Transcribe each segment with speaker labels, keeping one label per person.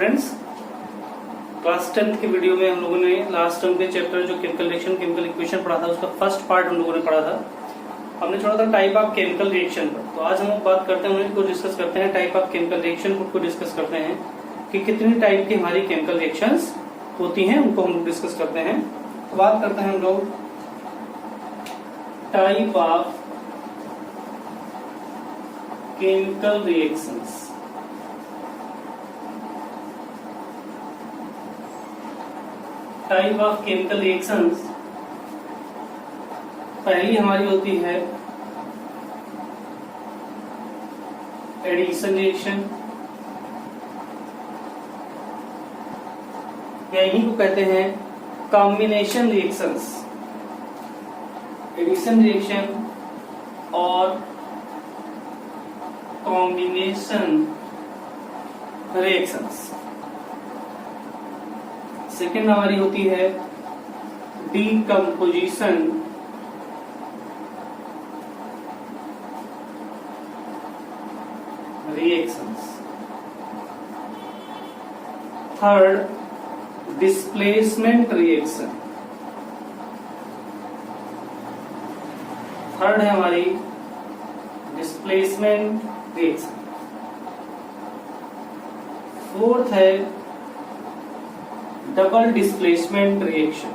Speaker 1: Students, class 10th के video में हम लोगों ने लास्ट टर्म के चैप्टर जो केमिकल रिएक्शन केमिकल इक्वेशन पढ़ा था उसका फर्स्ट पार्ट हम लोगों ने पढ़ा था। हमने छोड़ा था टाइप ऑफ केमिकल रिएक्शन पर। तो आज हम बात करते हैं उनको डिस्कस करते हैं टाइप ऑफ केमिकल रिएक्शन को डिस्कस करते हैं कि कितनी टाइप की हमारी केमिकल रिएक्शंस होती हैं, उनको हम लोग डिस्कस करते हैं। तो बात करते हैं हम लोग type of chemical reactions. Type of chemical reactions पहली हमारी होती है एडिशन रिएक्शन, या इन्हीं को कहते हैं कॉम्बिनेशन रिएक्शंस। एडिशन रिएक्शन और कॉम्बिनेशन रिएक्शंस। सेकेंड हमारी होती है decomposition reactions. Third displacement reaction. Third है हमारी डिस्प्लेसमेंट रिएक्शन। फोर्थ है double displacement reaction.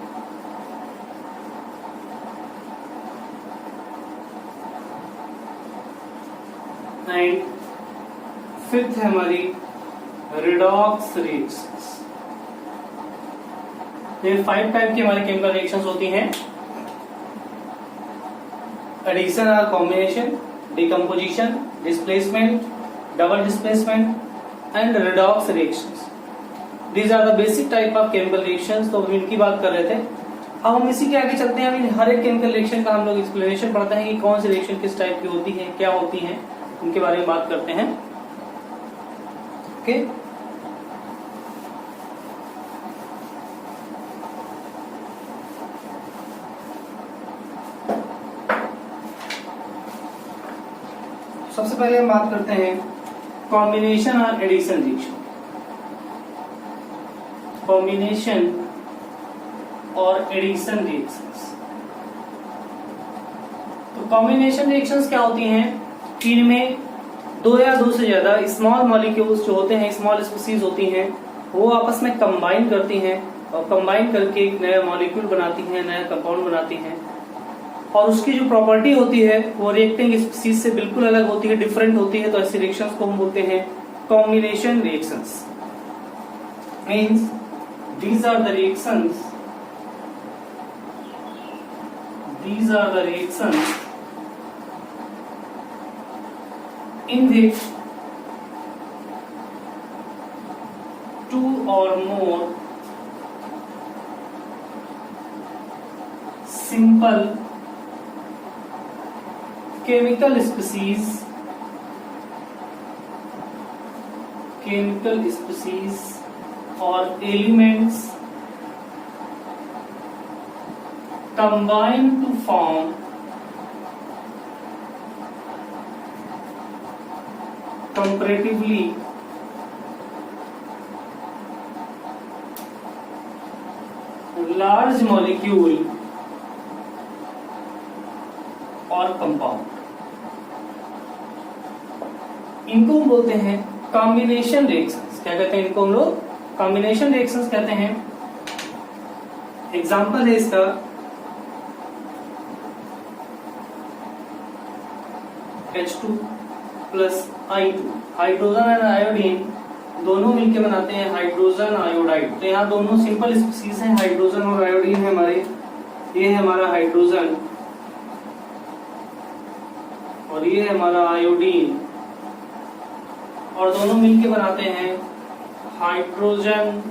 Speaker 1: And fifth है हमारी रिडॉक्स रिएक्शंस। ये 5 टाइप की हमारी केमिकल रिएक्शंस होती हैं। एडिशन और combination, decomposition, displacement, double displacement and redox reactions. These are the basic type of chemical reactions। तो हम इनकी बात कर रहे थे। अब हम इसी के आगे चलते हैं। अभी हर एक केमिकल रिएक्शन का हम लोग एक्सप्लेनेशन पढ़ते हैं कि कौन सी रिएक्शन किस टाइप की होती है, क्या होती है, उनके बारे में बात करते हैं। ओके, सबसे पहले हम बात करते हैं कॉम्बिनेशन और एडिशन रिएक्शन। कॉम्बिनेशन और एडिशन रिएक्शंस। तो कॉम्बिनेशन रिएक्शंस क्या होती हैं? इनमें दो या दो से ज्यादा स्मॉल मॉलिक्यूल्स जो होते हैं, स्मॉल स्पीसीज होती हैं, वो आपस में कंबाइन करती हैं और कंबाइन करके एक नया मॉलिक्यूल बनाती हैं, नया कंपाउंड बनाती हैं। और उसकी जो प्रॉपर्टी होती है वो रिएक्टिंग स्पीसीज से बिल्कुल अलग होती है, डिफरेंट होती है। तो ऐसी रिएक्शंस को हम बोलते हैं combination reactions. Means these are the reactions in which two or more simple chemical species or elements combine to form comparatively large molecule or compound। इनको हम बोलते हैं कॉम्बिनेशन रिएक्शंस। क्या कहते हैं इनको हम लोग? कॉम्बिनेशन रिएक्शंस कहते हैं। एग्जाम्पल है इसका H2 plus I2। Hydrogen and iodine दोनों मिलकर बनाते हैं हाइड्रोजन आयोडाइड। तो यहाँ दोनों सिंपल स्पीसीज हैं, हाइड्रोजन और आयोडीन है हमारे। ये है हमारा हाइड्रोजन और ये है हमारा आयोडीन, और दोनों मिलकर बनाते हैं हाइड्रोजन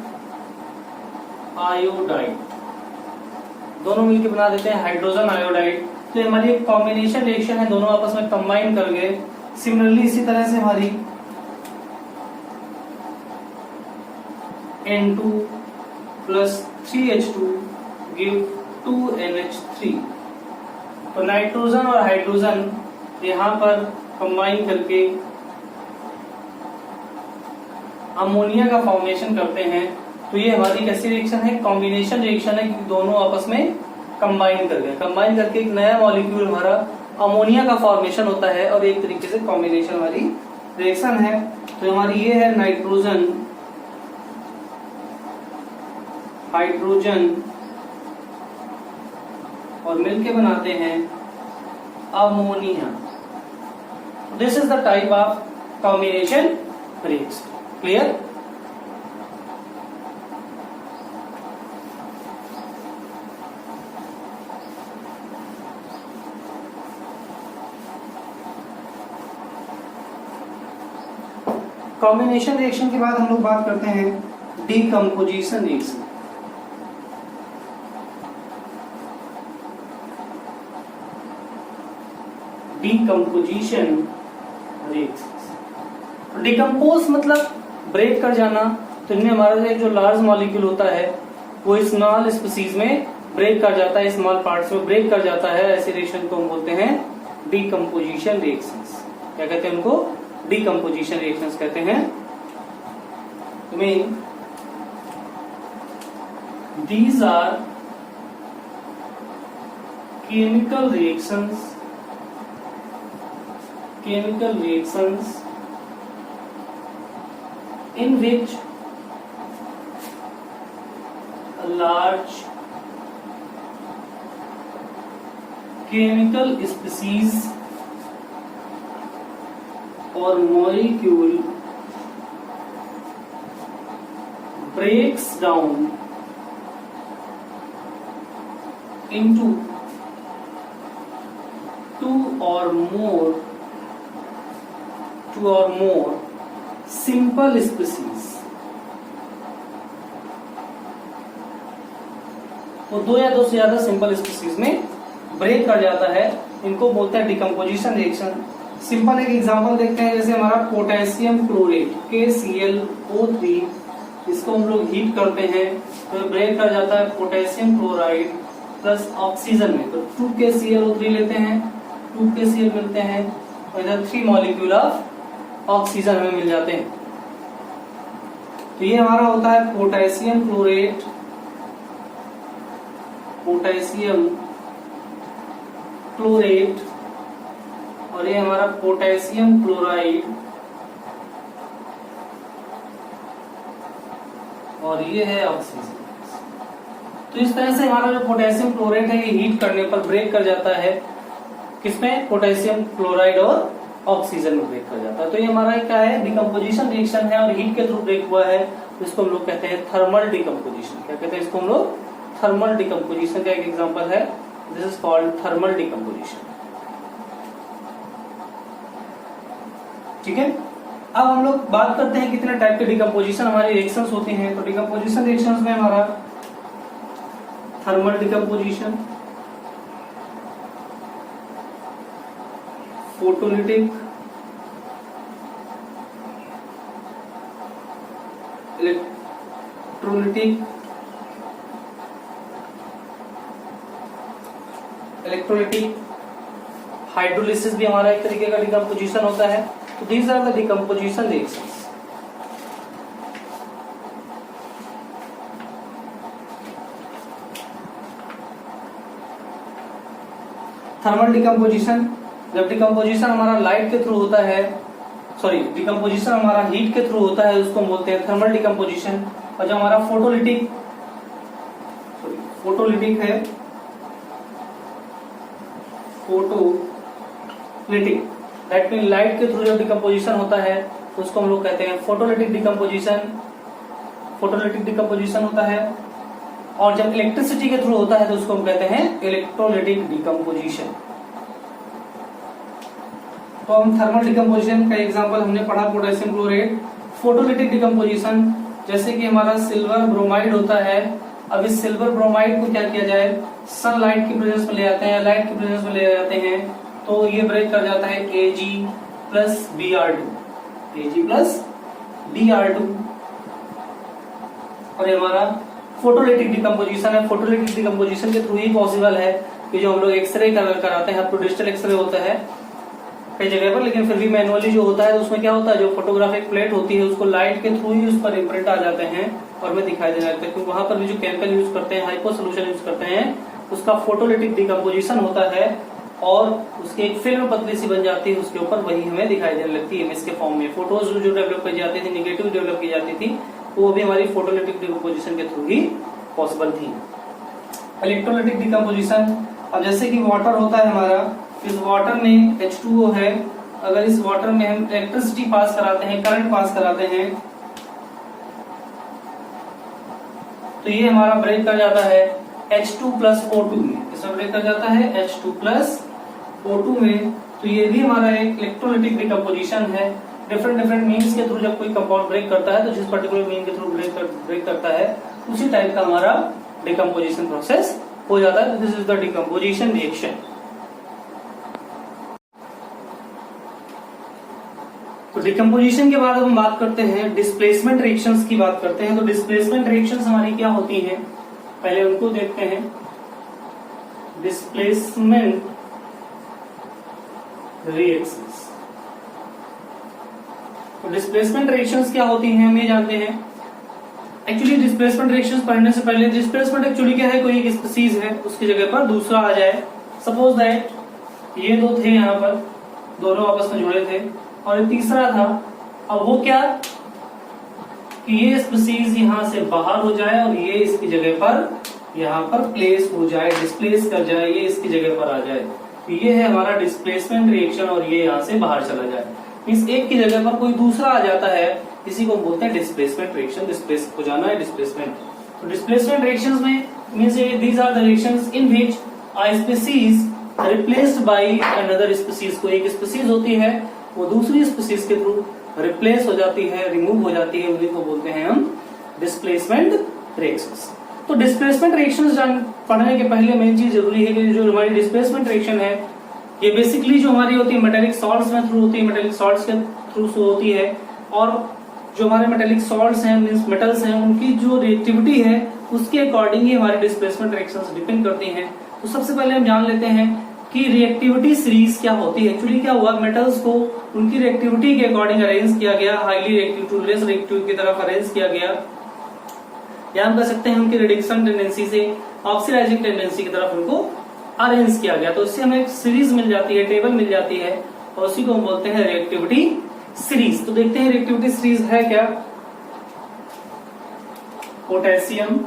Speaker 1: आयोडाइड। दोनों मिलकर बना देते हैं हाइड्रोजन आयोडाइड। तो हमारी एक कॉम्बिनेशन रिएक्शन है, दोनों आपस में कंबाइन कर गए। सिमिलरली इसी तरह से हमारी N2 plus 3H2 give 2NH3। तो नाइट्रोजन और हाइड्रोजन यहाँ पर कंबाइन करके अमोनिया का फॉर्मेशन करते हैं, तो ये हमारी कैसी रिएक्शन है? कॉम्बिनेशन रिएक्शन है, क्योंकि दोनों आपस में कंबाइन कर गए। कंबाइन करके एक नया मॉलिक्यूल हमारा अमोनिया का फॉर्मेशन होता है और एक तरीके से कॉम्बिनेशन वाली रिएक्शन है। तो हमारी ये है नाइट्रोजन, हाइड्रोजन और मिलके बनाते हैं ammonia. This is the type of combination reaction. Clear? Combination reaction के बाद हम लोग बात करते हैं decomposition reaction. Decomposition reaction, decompose मतलब ब्रेक कर जाना। तो इनमें हमारा जो लार्ज मॉलिक्यूल होता है वो स्मॉल स्पीसीज में ब्रेक कर जाता है, स्मॉल पार्ट्स में ब्रेक कर जाता है। ऐसे रिएक्शन को हम बोलते हैं डीकम्पोजिशन रिएक्शंस। क्या कहते हैं उनको? डीकम्पोजिशन रिएक्शंस कहते हैं। Mean these are chemical reactions in which a large chemical species or molecule breaks down into two or more simple species। वो दो या दो से ज्यादा सिंपल स्पीसीज में ब्रेक कर जाता है, इनको बोलते हैं डिकम्पोजिशन रिएक्शन। सिंपल एक एग्जांपल देखते हैं, जैसे हमारा पोटेशियम क्लोरेट KClO3, इसको हम लोग हीट करते हैं तो ब्रेक कर जाता है पोटेशियम क्लोराइड प्लस ऑक्सीजन में। तो 2KClO3 लेते हैं, 2KCl मिलते हैं और इधर 3 मॉलिक्यूल ऑफ ऑक्सीजन हमें मिल जाते हैं। तो ये हमारा होता है पोटेशियम क्लोरेट, और ये हमारा पोटेशियम क्लोराइड, और ये है ऑक्सीजन। तो इस तरह से हमारा जो पोटेशियम क्लोरेट है ये हीट करने पर ब्रेक कर जाता है, किसमें? पोटेशियम क्लोराइड और ऑक्सीजन में ब्रेक कर जाता है। तो ये हमारा क्या है? डिकम्पोजिशन रिएक्शन है और हीट के थ्रू ब्रेक हुआ है, तो इसको हम लोग कहते हैं थर्मल डिकम्पोजिशन। क्या कहते हैं इसको हम लोग? थर्मल डिकम्पोजिशन का एक एग्जांपल है, this is called thermal decomposition. ठीक है, अब हम लोग बात करते हैं कितने टाइप के डिकम्पोजिशन हमारे रिएक्शंस होते हैं। तो डिकम्पोजिशन रिएक्शंस में हमारा thermal decomposition, photolytic, electrolytic, hydrolysis भी हमारा एक तरीके का डिकम्पोजिशन होता है। तो these are the decomposition reactions. Thermal decomposition, जब डिकम्पोजिशन हमारा लाइट के थ्रू होता है, डिकम्पोजिशन हमारा हीट के थ्रू होता है, उसको हम बोलते हैं थर्मल डिकम्पोजिशन। और जो हमारा फोटोलिटिक है, फोटोलिटिक दैट मीन लाइट के थ्रू जब डिकम्पोजिशन होता है तो उसको हम लोग कहते हैं फोटोलिटिक डिकम्पोजिशन होता है। और जब इलेक्ट्रिसिटी के थ्रू होता है तो उसको हम कहते हैं इलेक्ट्रोलिटिक डिकम्पोजिशन। तो हम थर्मल डिकम्पोजिशन का एग्जांपल हमने पढ़ा पोटेशियम क्लोरेट। फोटोलिटिक डिकम्पोजिशन, जैसे कि हमारा सिल्वर ब्रोमाइड होता है, अब इस सिल्वर ब्रोमाइड को क्या किया जाए? सनलाइट की प्रेजेंस में ले आते हैं, लाइट की प्रेजेंस में ले जाते हैं, तो ये ब्रेक कर जाता है Ag प्लस Br2, और ये हमारा फोटोलिटिक डिकम्पोजिशन है। फोटोलिटिक डिकम्पोजिशन के थ्रू ही पॉसिबल है कि जो हम लोग एक्सरे कराते हैं, प्रोडिजिटल एक्सरे होता है, कई जगह पर, लेकिन फिर भी मैनुअली जो होता है तो उसमें क्या होता है, जो फोटोग्राफिक प्लेट होती है उसको लाइट के थ्रू ही उस पर इम्प्रिंट आ जाते हैं और हमें दिखाई देने लगता है, क्योंकि वहां पर भी जो केमिकल यूज करते हैं, हाइपो सोल्यूशन यूज करते हैं, उसका फोटोलिटिक डिकम्पोजिशन होता है और उसकी एक फिल्म पतली सी बन जाती है, उसके ऊपर वही हमें दिखाई देने लगती है इमेज के फॉर्म में। फोटोज जो डेवलप की जाती थी, निगेटिव डेवलप की जाती थी, वो भी हमारी फोटोलिटिक डिकम्पोजिशन के थ्रू ही पॉसिबल थी। इलेक्ट्रोलाइटिक डिकम्पोजिशन, अब जैसे कि वाटर होता है हमारा, इस वाटर में H2O है, अगर इस वाटर में हम इलेक्ट्रिसिटी पास कराते हैं, करंट पास कराते हैं, तो ये हमारा ब्रेक कर जाता है H2+O2 में। इसमें ब्रेक कर जाता है H2+O2 में। तो ये भी हमारा एक इलेक्ट्रोलाइटिक डिकम्पोजिशन है। डिफरेंट मीन्स के थ्रू जब कोई कंपाउंड ब्रेक करता है तो जिस पर्टिकुलर मीन के थ्रू ब्रेक करता है उसी टाइप का हमारा डिकम्पोजिशन प्रोसेस हो जाता है। This is the decomposition reaction. तो डिकम्पोजिशन के बाद हम बात करते हैं डिस्प्लेसमेंट रिएक्शंस की बात करते हैं। तो डिस्प्लेसमेंट रिएक्शंस हमारी क्या होती हैं, पहले उनको देखते हैं। डिस्प्लेसमेंट रिएक्शंस, तो डिस्प्लेसमेंट रिएक्शंस क्या होती हैं हम ये जानते हैं। एक्चुअली डिस्प्लेसमेंट रिएक्शंस पढ़ने से पहले, डिस्प्लेसमेंट एक्चुअली क्या है, कोई एक स्पीसीज है उसकी जगह पर दूसरा आ जाए। सपोज दैट ये दो थे, यहाँ पर दोनों आपस में जुड़े थे और ये तीसरा था। अब वो क्या कि ये स्पीसीज यहाँ से बाहर हो जाए और ये इसकी जगह पर यहाँ पर प्लेस हो जाए, डिस्प्लेस कर जाए, ये इसकी जगह पर आ जाए। तो ये है हमारा डिस्प्लेसमेंट रिएक्शन और ये यहाँ से बाहर चला जाए। मींस एक की जगह पर कोई दूसरा आ जाता है, इसी को बोलते हैं डिस्प्लेसमेंट रिएक्शन। डिस्प्लेस हो जाना है डिस्प्लेसमेंट। तो डिस्प्लेसमेंट रिएक्शंस में means these are the reactions in which a species replaced by another species. को एक स्पीसीज होती है वो दूसरी स्पीसीज के थ्रू रिप्लेस हो जाती है, रिमूव हो जाती है, उन्हीं को बोलते हैं हम डिस्प्लेसमेंट रिएक्शंस। तो डिस्प्लेसमेंट रिएक्शंस पढ़ने के पहले मेन चीज जरूरी है कि जो हमारी डिस्प्लेसमेंट रिएक्शन है ये बेसिकली जो हमारी होती है मेटेलिक सॉल्ट्स में थ्रू होती है, मेटेलिक सॉल्ट्स के थ्रू होती है। और जो हमारे मेटेलिक सॉल्ट्स हैं मींस मेटल्स हैं, उनकी जो रिएक्टिविटी है उसके अकॉर्डिंग ही हमारी डिस्प्लेसमेंट रिएक्शंस डिपेंड करती हैं। तो सबसे पहले हम जान लेते हैं कि रिएक्टिविटी सीरीज क्या होती है। एक्चुअली क्या हुआ, मेटल्स को उनकी रिएक्टिविटी के अकॉर्डिंग अरेंज किया गया, highly reactive to less reactive की तरफ अरेंज किया गया, या हम कह सकते हैं उनकी रिडक्शन टेंडेंसी से ऑक्सीडाइजिंग टेंडेंसी की तरफ उनको अरेंज किया गया। तो इससे हमें एक सीरीज मिल जाती है, टेबल मिल जाती है और उसी को हम बोलते हैं रिएक्टिविटी सीरीज। तो देखते हैं रिएक्टिविटी सीरीज है क्या। Potassium,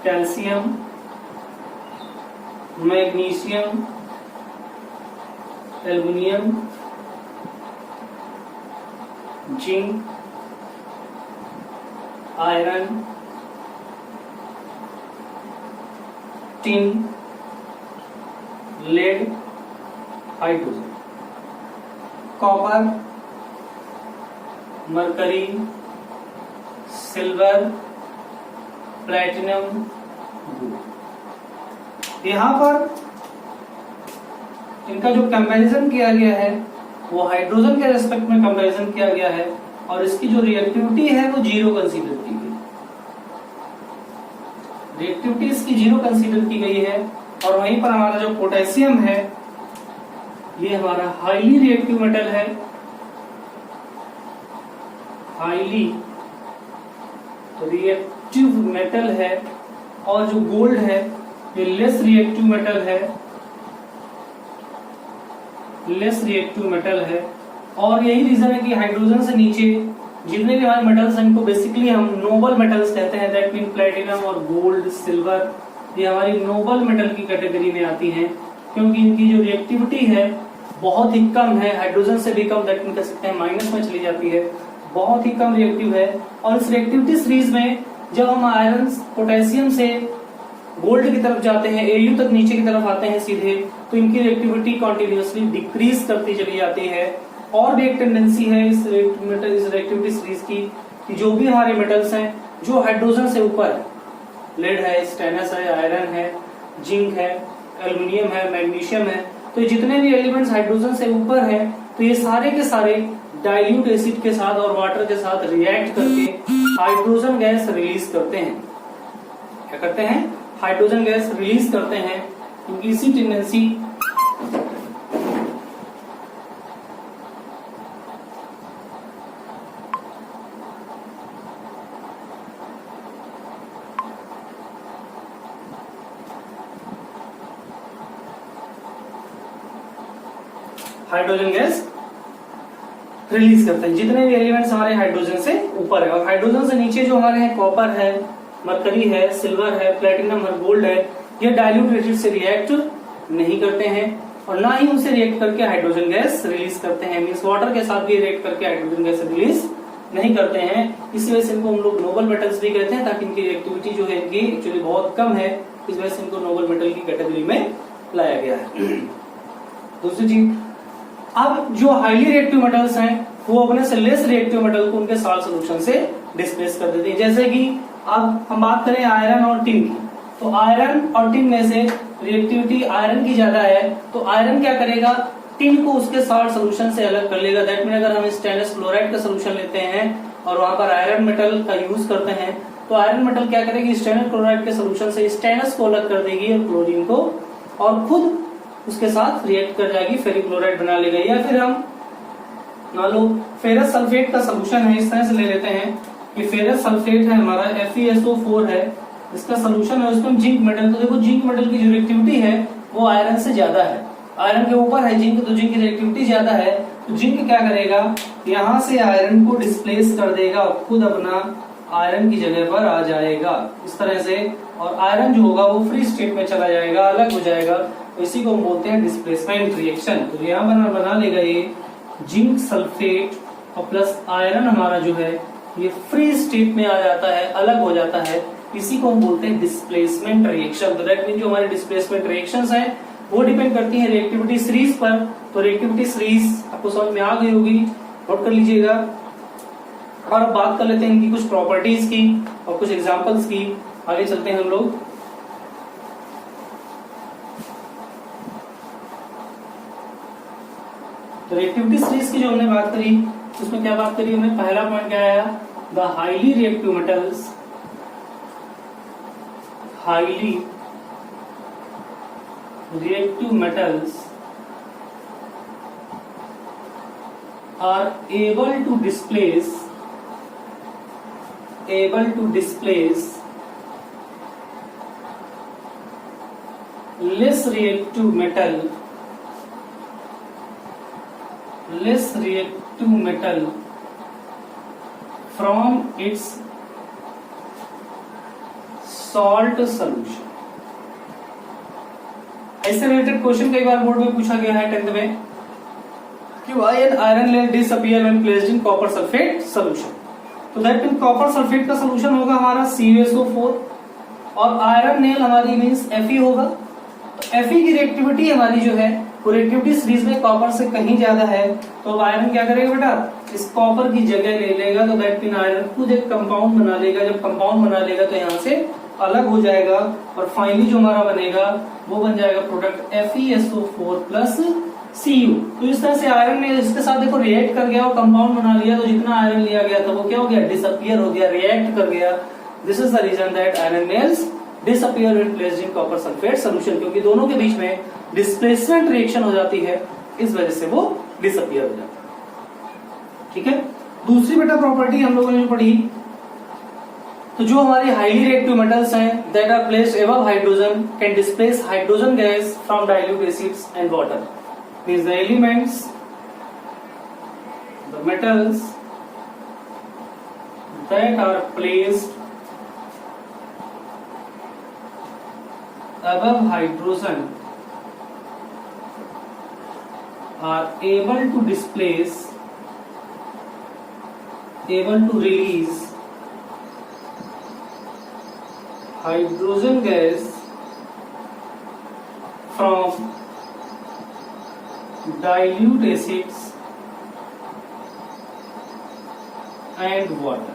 Speaker 1: calcium, magnesium, aluminium, zinc, iron, tin, lead, hydrogen, copper, mercury, silver, platinum, यहाँ पर इनका जो कंपैरिजन किया गया है वो हाइड्रोजन के रेस्पेक्ट में कंपैरिजन किया गया है और इसकी जो रिएक्टिविटी है वो 0 कंसीडर की गई। रिएक्टिविटी इसकी 0 कंसीडर की गई है। और वहीं पर हमारा जो पोटेशियम है ये हमारा हाईली रिएक्टिव मेटल है, हाईली रिएक्टिव मेटल है। और जो गोल्ड है ये लेस रिएक्टिव मेटल है, लेस रिएक्टिव मेटल है। और यही रीजन है कि हाइड्रोजन से नीचे जितने भी हमारे मेटल्स हैं इनको बेसिकली हम नोबल मेटल्स कहते हैं। दैट मीन प्लैटिनम और गोल्ड, सिल्वर, ये हमारी नोबल मेटल की कैटेगरी में आती हैं, क्योंकि इनकी जो रिएक्टिविटी है बहुत ही कम है, हाइड्रोजन से भी कम, दैट मीन कह सकते हैं माइनस में चली जाती है, बहुत ही कम रिएक्टिव है। और इस रिएक्टिविटी सीरीज में जब हम आयरन पोटेशियम से गोल्ड की तरफ जाते हैं, Au तक नीचे की तरफ आते हैं सीधे, तो इनकी रिएक्टिविटी कॉन्टिन्यूसली डिक्रीज करती चली जाती है। और भी एक टेंडेंसी है इस रिएक्टिविटी सीरीज की कि जो भी हमारे मेटल्स हैं जो हाइड्रोजन से ऊपर है, लेड है, स्टेनस है, आयरन है, जिंक है, एल्युमिनियम है, मैग्नीशियम है, तो जितने भी एलिमेंट्स हाइड्रोजन से ऊपर हैं तो ये सारे के सारे डाइल्यूट एसिड के साथ और वाटर के साथ रिएक्ट करके हाइड्रोजन गैस रिलीज करते हैं। क्या करते हैं? हाइड्रोजन गैस रिलीज करते हैं। क्योंकि इसी टेंडेंसी हाइड्रोजन गैस रिलीज करते हैं, जितने भी एलिमेंट्स हमारे हाइड्रोजन से ऊपर है। और हाइड्रोजन से नीचे जो हमारे हैं कॉपर है, मरकरी है, सिल्वर है, प्लेटिनम है, गोल्ड है, ये डाइल्यूट एसिड से रिएक्ट नहीं करते हैं और ना ही उनसे रिएक्ट करके हाइड्रोजन गैस रिलीज करते हैं। मींस वाटर के साथ भी रिएक्ट करके हाइड्रोजन गैस रिलीज नहीं करते हैं। इसी वजह से इनको हम लोग नोबल मेटल्स भी कहते हैं, ताकि इनकी रिएक्टिविटी जो है इनकी एक्चुअली बहुत कम है, इस वजह से इनको नोबल मेटल की कैटेगरी में लाया गया है। दूसरी चीज, अब जो हाईली रिएक्टिव मेटल्स हैं वो अपने से लेस रिएक्टिव मेटल को उनके साल्ट सॉल्यूशन से डिस्प्लेस कर देते हैं। जैसे कि अब हम बात करें आयरन और टिन की, तो आयरन और टिन में से रिएक्टिविटी आयरन की ज्यादा है, तो आयरन क्या करेगा, टिन को उसके साल्ट सॉल्यूशन से अलग कर लेगा। दैट मीन अगर हम स्टेनलेस क्लोराइड का सॉल्यूशन लेते हैं और वहां पर आयरन मेटल का यूज करते हैं, तो आयरन मेटल क्या करेगी, स्टेनलेस क्लोराइड के सॉल्यूशन से स्टेनस को अलग कर देगी और क्लोरीन को, और खुद उसके साथ रिएक्ट कर जाएगी, फेरिक क्लोराइड बना लेगा। या फिर हम मान लो फेरस सल्फेट का सॉल्यूशन है, इस तरह से ले लेते हैं कि फेरस सल्फेट है हमारा FeSO4 है, इसका सॉल्यूशन है, उसमें जिंक मेटल, तो देखो जिंक मेटल की जो रिएक्टिविटी है वो आयरन से ज्यादा है, आयरन के ऊपर है जिंक, तो जिंक की रिएक्टिविटी ज्यादा है, तो जिंक क्या करेगा, यहाँ से आयरन को डिस्प्लेस कर देगा, खुद अपना आयरन की जगह पर आ जाएगा इस तरह से, और आयरन जो होगा वो फ्री स्टेट में चला जाएगा, अलग हो जाएगा। तो इसी को हम बोलते हैं डिस्प्लेसमेंट रिएक्शन। तो यहाँ बना लेगा ये जिंक सल्फेट और प्लस आयरन हमारा जो है ये फ्री स्टेट में आ जाता है, अलग हो जाता है, इसी को हम बोलते हैं डिस्प्लेसमेंट रिएक्शन। तो दैट मीन जो हमारे डिस्प्लेसमेंट रिएक्शंस हैं वो डिपेंड करती है रिएक्टिविटी सीरीज पर। तो रिएक्टिविटी सीरीज आपको समझ में आ गई होगी, नोट कर लीजिएगा। और अब बात कर लेते हैं इनकी कुछ प्रॉपर्टीज की और कुछ एग्जांपल्स की। आगे चलते हैं हम लोग। तो रिएक्टिविटी सीरीज की जो हमने बात करी उसमें क्या बात करी हमने, पहला पॉइंट क्या आया, the highly reactive metals, highly reactive metals are able to displace less reactive metal from its salt solution। इससे रिलेटेड क्वेश्चन कई बार बोर्ड में पूछा गया है 10th में कि why an iron layer disappear when placed in copper sulphate solution. तो that mean copper sulphate का सॉल्यूशन होगा हमारा CuSO4 और आयरन नेल हमारी मींस Fe होगा। तो Fe की रिएक्टिविटी हमारी जो है वो रिएक्टिविटी सीरीज में कॉपर से कहीं ज्यादा है, तो आयरन क्या करेगा बेटा, इस कॉपर की जगह ले लेगा। तो दैट मीन आयरन खुद एक कंपाउंड बना लेगा, जब कंपाउंड बना लेगा तो यहाँ से अलग हो जाएगा और फाइनली जो हमारा बनेगा वो बन जाएगा प्रोडक्ट FeSO4 प्लस Cu। तो इस तरह से आयरन ने इसके साथ देखो रिएक्ट कर गया और कंपाउंड बना लिया, तो जितना आयरन लिया गया था वो क्या हो गया, डिसअपीयर हो गया, रिएक्ट कर गया। This is the reason that iron nails disappear when placed in copper sulphate solution, क्योंकि दोनों के बीच में डिस्प्लेसमेंट रिएक्शन हो जाती है, इस वजह से वो डिसअपीयर हो जाता है। ठीक है, दूसरी बेटा प्रॉपर्टी हम लोगों ने जो पढ़ी, तो जो हमारी हाईली रिएक्टिव मेटल्स हैं that are placed above hydrogen can displace hydrogen gas from dilute acids and water. Means the elements, the metals that are placed above hydrogen are able to release hydrogen gas from dilute acids and water।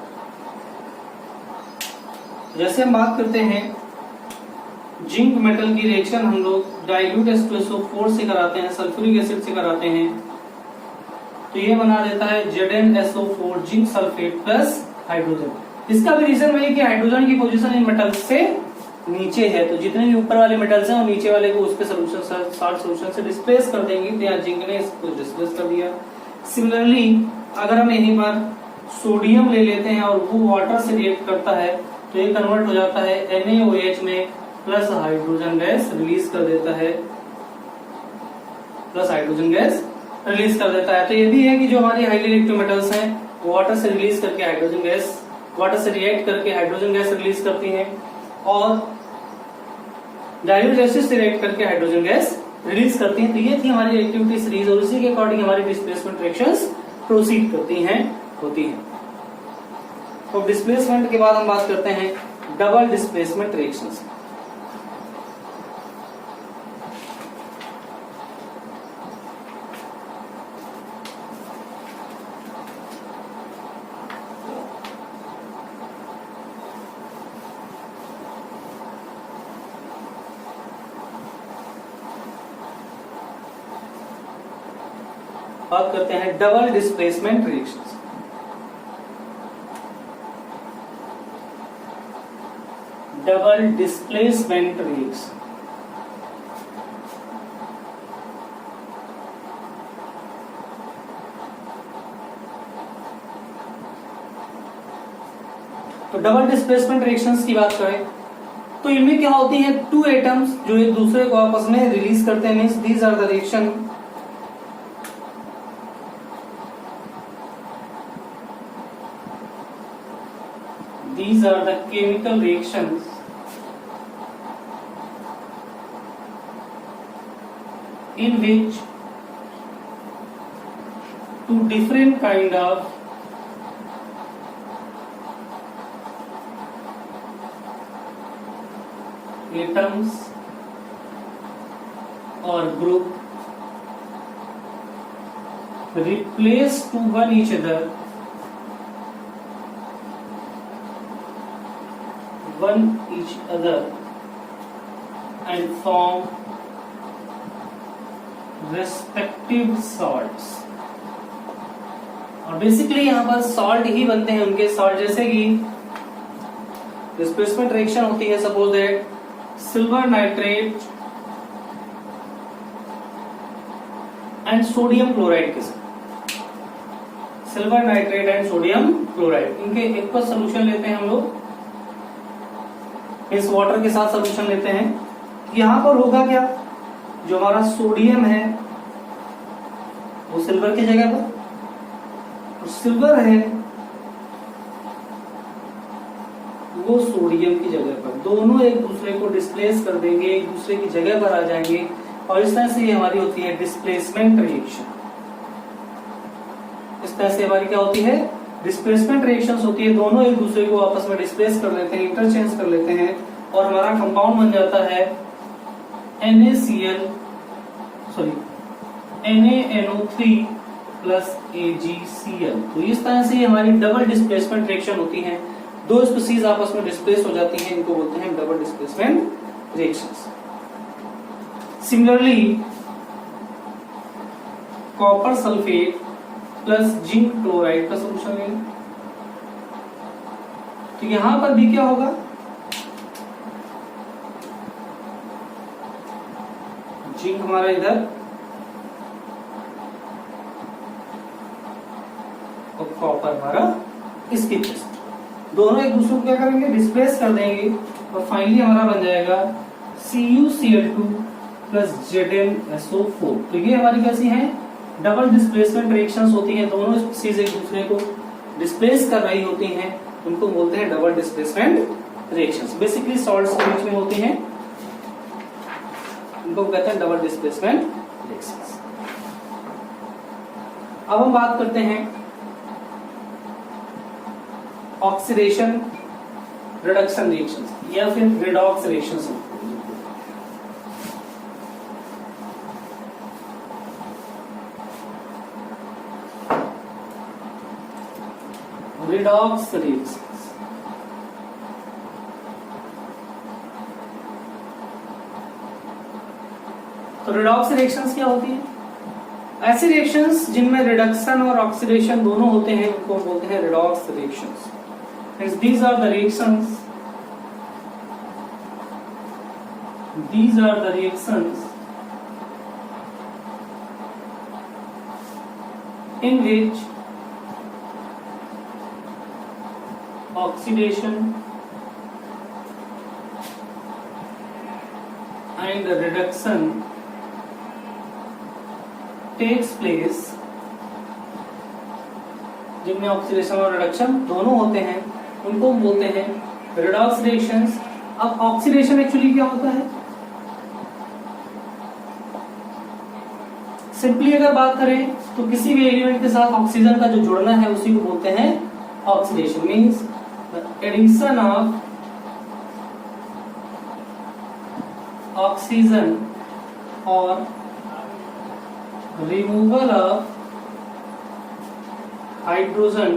Speaker 1: जैसे हम बात करते हैं zinc metal की reaction हम लोग dilute H2SO4 से कराते हैं, सल्फ्यूरिक एसिड से कराते हैं, तो ये बना देता है ZnSO4 zinc sulphate plus hydrogen. इसका भी रीजन वही कि हाइड्रोजन की पोजीशन इन मेटल्स से नीचे है, तो जितने भी ऊपर वाले मेटल्स हैं वो नीचे वाले को उसके सॉल्यूशन साल्ट सॉल्यूशन से डिस्प्लेस कर देंगे, तो यहाँ जिंक ने इसको डिस्प्लेस कर दिया। सिमिलरली अगर हम यहीं पर सोडियम ले लेते हैं और वो वाटर से रिएक्ट करता है तो ये कन्वर्ट हो जाता है NaOH में, प्लस हाइड्रोजन गैस रिलीज कर देता है, प्लस हाइड्रोजन गैस रिलीज कर देता है। तो ये भी है कि जो हमारे हाईली रिएक्टिव मेटल्स हैं वो वाटर से रिलीज करके हाइड्रोजन गैस, वाटर से रिएक्ट करके हाइड्रोजन गैस रिलीज करती हैं और डायल्यूट एसिड से रिएक्ट करके हाइड्रोजन गैस रिलीज करती हैं। तो ये थी हमारी रिएक्टिविटी सीरीज और इसी के अकॉर्डिंग हमारी डिस्प्लेसमेंट रिएक्शंस प्रोसीड करती हैं, होती हैं। तो डिस्प्लेसमेंट के बाद हम बात करते हैं डबल डिस्प्लेसमेंट रिएक्शंस। बात करते हैं double displacement reactions. Double displacement reaction तो डबल डिस्प्लेसमेंट रिएक्शंस की बात करें तो इनमें क्या होती हैं, टू एटम्स जो एक दूसरे को आपस में रिलीज करते हैं। Means these are the reaction these are the chemical reactions in which two different kind of atoms or group replace to one each other and form respective salts। और basically यहाँ पर सॉल्ट ही बनते हैं उनके salt, जैसे कि displacement reaction होती है suppose that silver nitrate and sodium chloride के साथ, silver nitrate and sodium chloride इनके एक पर सोल्यूशन लेते हैं हम लोग, इस वाटर के साथ सोल्यूशन लेते हैं। यहां पर होगा क्या, जो हमारा सोडियम है वो सिल्वर की जगह पर, और सिल्वर है वो सोडियम की जगह पर, दोनों एक दूसरे को डिस्प्लेस कर देंगे, एक दूसरे की जगह पर आ जाएंगे और इस तरह से ये हमारी होती है डिस्प्लेसमेंट रिएक्शन। इस तरह से हमारी क्या होती है, डिस्प्लेसमेंट रिएक्शंस होती है, दोनों एक दूसरे को आपस में डिस्प्लेस कर लेते हैं, इंटरचेंज कर लेते हैं और हमारा कंपाउंड बन जाता है NaNO3 प्लस AgCl। तो इस तरह से हमारी डबल डिस्प्लेसमेंट रिएक्शन होती है, दो स्पीसीज आपस में डिस्प्लेस हो जाती हैं, इनको बोलते हैं double displacement reactions. Similarly copper sulphate plus zinc chloride का सोल्यूशन लेंगे तो यहां पर भी क्या होगा, जिंक हमारा इधर और कॉपर हमारा इसके जस्ट, दोनों एक दूसरे को क्या करेंगे, डिस्प्लेस कर देंगे और फाइनली हमारा बन जाएगा CuCl2 प्लस ZnSO4। तो ये हमारी कैसी है, डबल डिस्प्लेसमेंट रिएक्शंस होती हैं, दोनों स्पीसीज एक दूसरे को डिस्प्लेस कर रही होती हैं, उनको बोलते हैं double displacement reactions. Basically salts के बीच में होती हैं, इनको कहते हैं डबल डिस्प्लेसमेंट रिएक्शंस। अब हम बात करते हैं ऑक्सीडेशन रिडक्शन रिएक्शंस या फिर रिडॉक्स रिएक्शंस। रिडॉक्स रिएक्शंस तो रिडॉक्स रिएक्शंस क्या होती है, ऐसी रिएक्शंस जिनमें रिडक्शन और ऑक्सीडेशन दोनों होते हैं, उनको बोलते हैं redox reactions. These are the reactions in which oxidation and reduction takes place, जिनमें ऑक्सीडेशन और रिडक्शन दोनों होते हैं, उनको हम बोलते हैं रेडॉक्स रिएक्शंस। अब ऑक्सीडेशन एक्चुअली क्या होता है? सिंपली अगर बात करें तो किसी भी एलिमेंट के साथ ऑक्सीजन का जो जुड़ना है उसी को बोलते हैं oxidation. Means the addition of oxygen और removal of hydrogen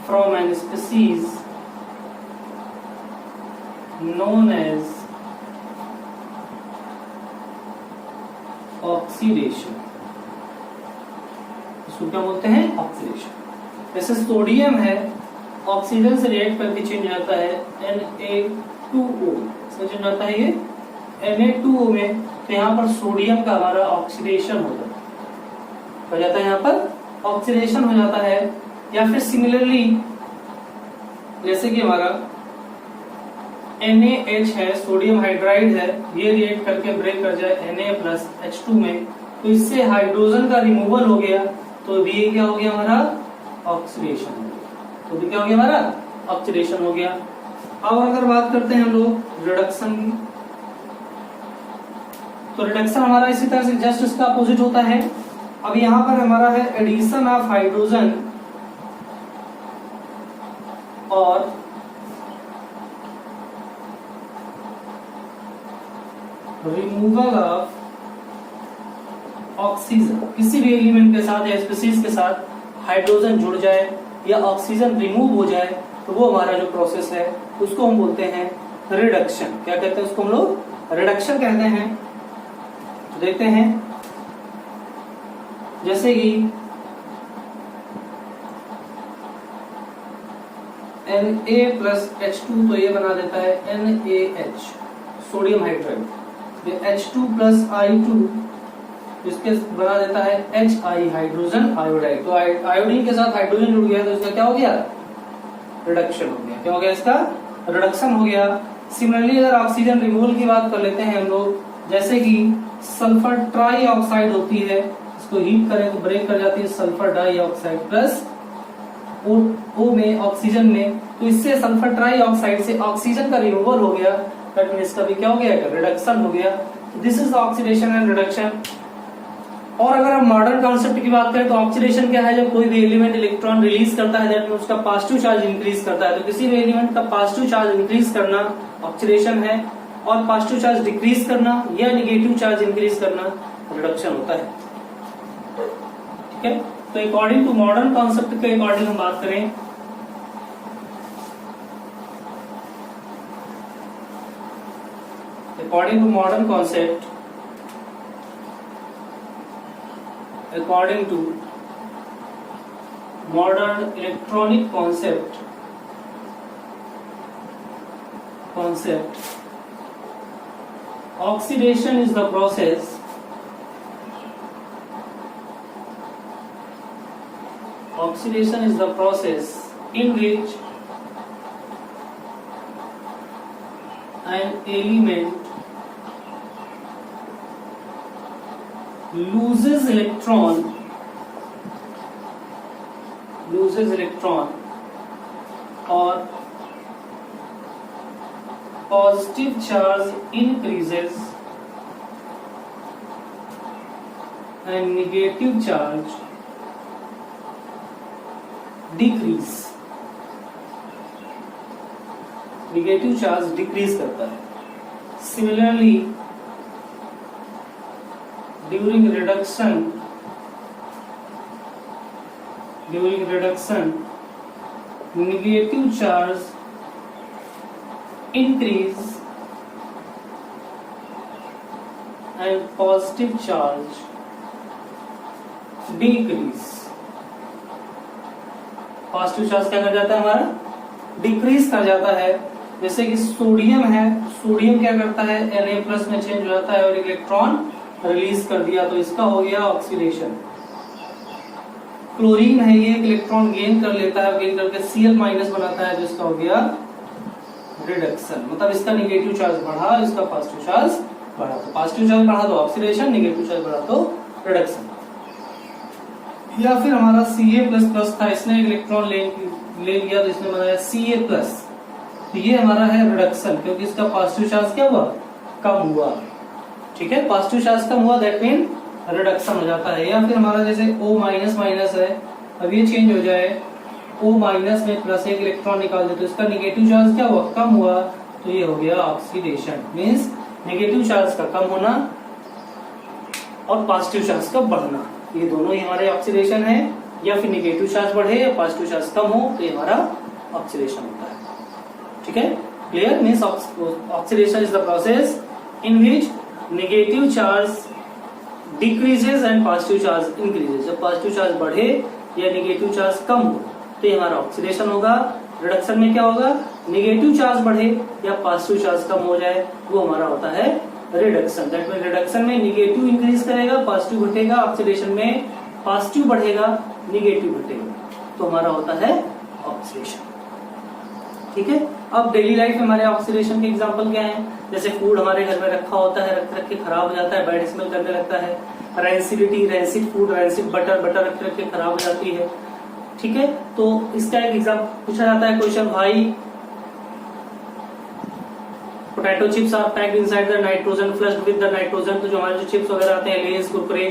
Speaker 1: from an species known as oxidation. इसको क्या बोलते हैं? ऑक्सीडेशन। जैसे सोडियम है, ऑक्सीजन से रिएक्ट करके चेंज हो जाता है Na2O, इसमें चेंज होता है ये Na2O में, तो यहाँ पर सोडियम का हमारा ऑक्सीडेशन हो जाता है, यहाँ पर ऑक्सीडेशन हो जाता है। या फिर सिमिलरली जैसे कि हमारा NaH है, सोडियम हाइड्राइड है, ये रिएक्ट करके ब्रेक कर जाए Na+H2 में, तो इससे हाइड्रोजन का रिमूवल हो गया, तो भी ये क्या हो गया? हमारा ऑक्सीडेशन हो गया। तो भी क्या हो गया? हमारा ऑक्सीडेशन हो गया। अब अगर बात करते हैं हम लोग रिडक्शन की, तो रिडक्शन हमारा इसी तरह से जस्ट इसका अपोजिट होता है। अब यहाँ पर हमारा है एडिशन ऑफ हाइड्रोजन और रिमूवल ऑफ ऑक्सीजन। किसी भी एलिमेंट के साथ या स्पीशीज के साथ हाइड्रोजन जुड़ जाए या ऑक्सीजन रिमूव हो जाए, तो वो हमारा जो प्रोसेस है उसको हम बोलते हैं रिडक्शन। क्या कहते हैं उसको? हम लोग रिडक्शन कहते हैं। तो देखते हैं, जैसे कि Na+H2, तो ये बना देता है NaH, सोडियम हाइड्राइड। H2+I2, इसके बना देता है Hi, हाइड्रोजन आयोडाइड। तो आयोडीन के साथ हाइड्रोजन जुड़ गया, तो इसका क्या हो गया? रिडक्शन हो गया। क्या हो गया? इसका रिडक्शन हो गया। सिमिलरली अगर ऑक्सीजन रिमूवल की बात कर लेते हैं हम लोग, जैसे कि सल्फर ट्राई ऑक्साइड होती है, इसको हीट करें तो ब्रेक कर जाती है सल्फर डाइऑक्साइड प्लस O में, ऑक्सीजन में, तो इससे सल्फर ट्राई ऑक्साइड से ऑक्सीजन का रिमूवल हो गया, दैट मींस इसका भी क्या हो गया? रिडक्शन हो गया। This is oxidation and reduction. और अगर हम मॉडर्न कॉन्सेप्ट की बात करें तो ऑक्सीडेशन क्या है? जब कोई भी एलिमेंट इलेक्ट्रॉन रिलीज करता है, दैट मींस उसका पॉजिटिव चार्ज इंक्रीज करता है। तो किसी भी एलिमेंट का पॉजिटिव चार्ज इंक्रीज करना ऑक्सीडेशन है, और पॉजिटिव चार्ज डिक्रीज करना या निगेटिव चार्ज इंक्रीज करना रिडक्शन होता है। ठीक है, तो अकॉर्डिंग टू मॉडर्न कॉन्सेप्ट के अकॉर्डिंग हम बात करें, according to modern concept, according to modern electronic concept, oxidation is the process in which an element loses electron or positive charge increases and negative charge decrease करता है। Similarly, during reduction negative charge increase and positive charge decrease। Positive charge क्या कर जाता है? हमारा decrease कर जाता है। जैसे कि सोडियम है, सोडियम क्या करता है? Na+ में चेंज हो जाता है और इलेक्ट्रॉन रिलीज कर दिया, तो इसका हो गया ऑक्सीडेशन। क्लोरीन है, ये इलेक्ट्रॉन गेन कर लेता है, गेन करके Cl- बनाता है, तो इसका हो गया रिडक्शन। मतलब इसका नेगेटिव चार्ज बढ़ा, इसका पॉजिटिव चार्ज बढ़ा। तो पॉजिटिव चार्ज बढ़ा तो ऑक्सीडेशन, नेगेटिव चार्ज बढ़ा तो रिडक्शन। या फिर हमारा Ca++ था, इसने एक इलेक्ट्रॉन ले लिया तो इसने बनाया Ca+, तो ये हमारा है रिडक्शन, क्योंकि इसका पॉजिटिव चार्ज क्या हुआ, कम हुआ। ठीक है, पॉजिटिव चार्ज कम हुआ, दैट मीन रिडक्शन हो जाता है। या फिर हमारा जैसे O- है, अब ये चेंज हो जाए, O- में प्लस एक इलेक्ट्रॉन निकाल दे तो इसका निगेटिव चार्ज क्या हुआ, कम हुआ, तो ये हो गया ऑक्सीडेशन। मींस नेगेटिव चार्ज का कम होना और पॉजिटिव चार्ज का बढ़ना, ये दोनों ही हमारे ऑक्सीडेशन है। या फिर नेगेटिव चार्ज बढ़े या पॉजिटिव चार्ज कम हो तो ये हमारा ऑक्सीडेशन होता है। ठीक है, clear. Means oxidation is the process in which negative charge decreases and positive charge increases. जब पॉजिटिव चार्ज बढ़े या नेगेटिव चार्ज कम हो तो ये हमारा ऑक्सीडेशन होगा। रिडक्शन में क्या होगा, नेगेटिव चार्ज बढ़े या पॉजिटिव चार्ज कम हो जाए, वो हमारा होता है रिडक्शन। दैट मीन रिडक्शन में नेगेटिव इंक्रीज करेगा, पॉजिटिव घटेगा। ऑक्सीडेशन में पॉजिटिव बढ़ेगा, नेगेटिव घटेगा, तो हमारा होता है ऑक्सीडेशन। ठीक है, अब डेली लाइफ में हमारे ऑक्सीडेशन के एग्जांपल क्या हैं, जैसे फूड हमारे घर में रखा होता है, रख के खराब हो जाता है, बैड स्मेल करने लगता है। Rancidity, rancid food, rancid butter, butter रख के खराब हो जाती है। ठीक है, तो इसका एक एग्जांपल पूछा जाता है क्वेश्चन, भाई potato chips are packed inside the nitrogen flushed with the nitrogen. तो जो हमारे जो चिप्स वगैरह आते हैं, लेज, कुरकुरे,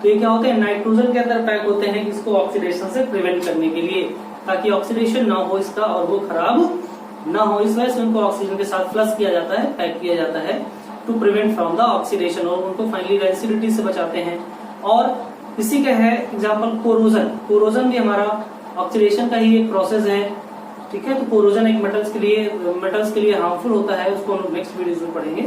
Speaker 1: तो ये क्या होते हैं, नाइट्रोजन के अंदर पैक होते हैं, इसको ऑक्सीडेशन से प्रिवेंट करने के लिए, ताकि ऑक्सीडेशन ना हो इसका और वो खराब ना हो। इस वजह से उनको ऑक्सीजन के साथ फ्लश किया जाता है, पैक किया जाता है to prevent from the oxidation, और उनको फाइनली रेंसिडिटी से बचाते हैं। और इसी का है एग्जांपल कोरोजन। कोरोजन भी हमारा ऑक्सीडेशन का ही एक प्रोसेस है। ठीक है, तो कोरोजन एक मेटल्स के लिए हार्मफुल होता है, उसको हम नेक्स्ट वीडियो में पढ़ेंगे।